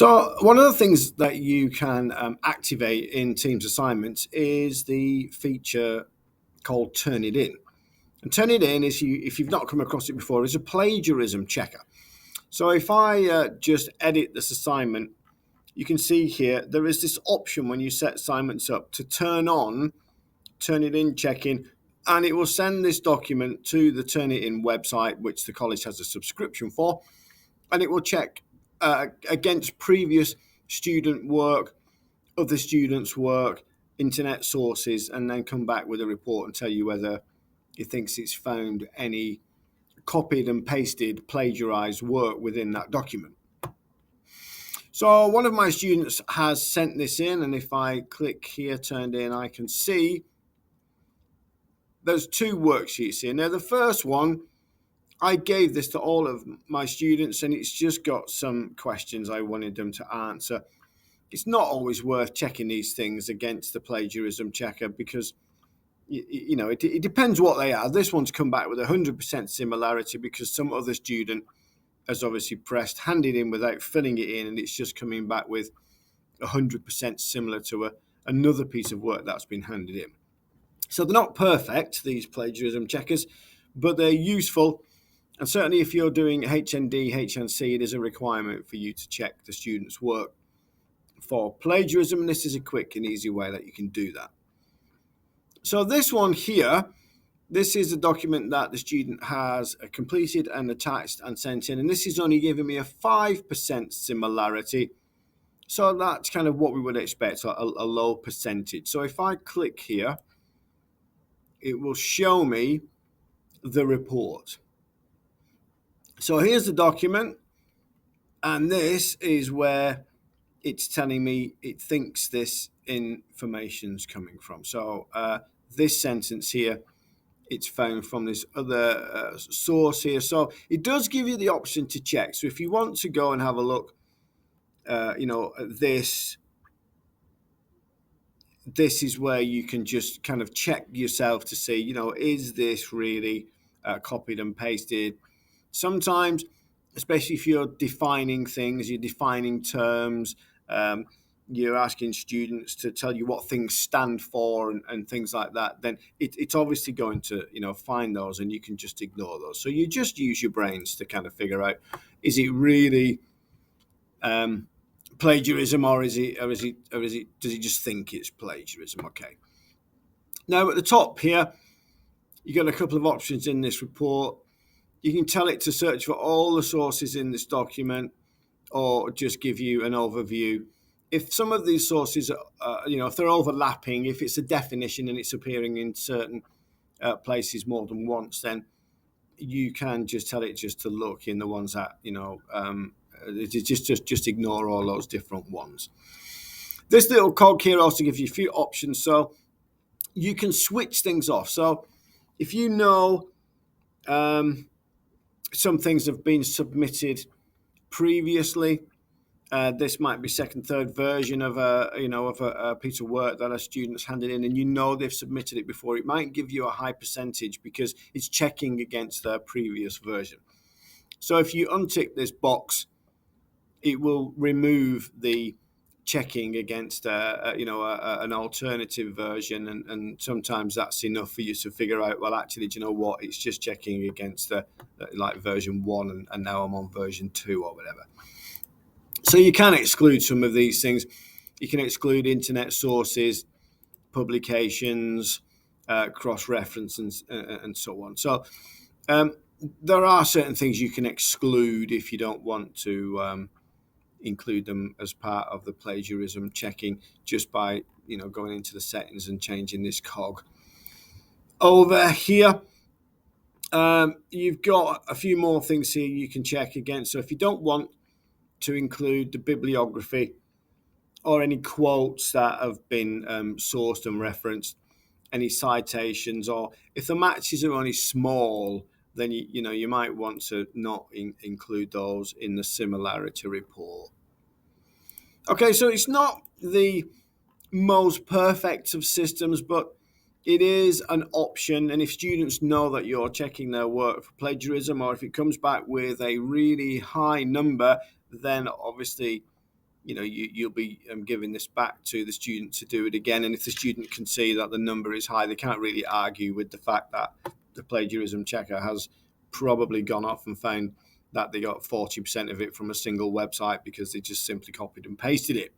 So one of the things that you can activate in Teams assignments is the feature called Turn It In. And Turn It In is, if you've not come across it before, is a plagiarism checker. So if I just edit this assignment, you can see here there is this option when you set assignments up to turn on Turn It In checking, and it will send this document to the Turn It In website, which the college has a subscription for, and it will check against previous student work, other students' work, internet sources, and then come back with a report and tell you whether it thinks it's found any copied and pasted plagiarized work within that document. So one of my students has sent this in, and if I click here, turned in, I can see there's two worksheets here. Now, the first one, I gave this to all of my students, and it's just got some questions I wanted them to answer. It's not always worth checking these things against the plagiarism checker because, it depends what they are. This one's come back with 100% similarity because some other student has obviously pressed hand it in without filling it in, and it's just coming back with 100% similar to another piece of work that's been handed in. So they're not perfect, these plagiarism checkers, but they're useful. And certainly if you're doing HND, HNC, it is a requirement for you to check the student's work for plagiarism. And this is a quick and easy way that you can do that. So this one here, this is a document that the student has completed and attached and sent in. And this is only giving me a 5% similarity. So that's kind of what we would expect, a low percentage. So if I click here, it will show me the report. So here's the document, and this is where it's telling me it thinks this information's coming from. So this sentence here, it's found from this other source here. So it does give you the option to check. So if you want to go and have a look, at this is where you can just kind of check yourself to see, is this really copied and pasted? Sometimes, especially if you're defining things, you're defining terms, you're asking students to tell you what things stand for and things like that, then it's obviously going to, find those, and you can just ignore those. So you just use your brains to kind of figure out, is it really plagiarism, or does it just think it's plagiarism? Okay. Now at the top here, you got a couple of options in this report. You can tell it to search for all the sources in this document, or just give you an overview. If some of these sources, if they're overlapping, if it's a definition and it's appearing in certain places more than once, then you can just tell it just to look in the ones that, just ignore all those different ones. This little cog here also gives you a few options, so you can switch things off. So if you know some things have been submitted previously, this might be second, third version of a piece of work that a student's handed in, and they've submitted it before. It might give you a high percentage because it's checking against their previous version. So if you untick this box, it will remove the checking against an alternative version, and sometimes that's enough for you to figure out, well, actually, do you know what, it's just checking against like version 1 and now I'm on version 2 or whatever. So you can exclude some of these things. You can exclude internet sources, publications, cross-reference, and so on. So there are certain things you can exclude if you don't want to include them as part of the plagiarism checking, just by going into the settings and changing this cog. Over here, you've got a few more things here you can check against. So if you don't want to include the bibliography or any quotes that have been sourced and referenced, any citations, or if the matches are only small, then you might want to not include those in the similarity report. Okay, so it's not the most perfect of systems, but it is an option. And if students know that you're checking their work for plagiarism, or if it comes back with a really high number, then obviously you'll be giving this back to the student to do it again. And if the student can see that the number is high, they can't really argue with the fact that the plagiarism checker has probably gone off and found that they got 40% of it from a single website because they just simply copied and pasted it.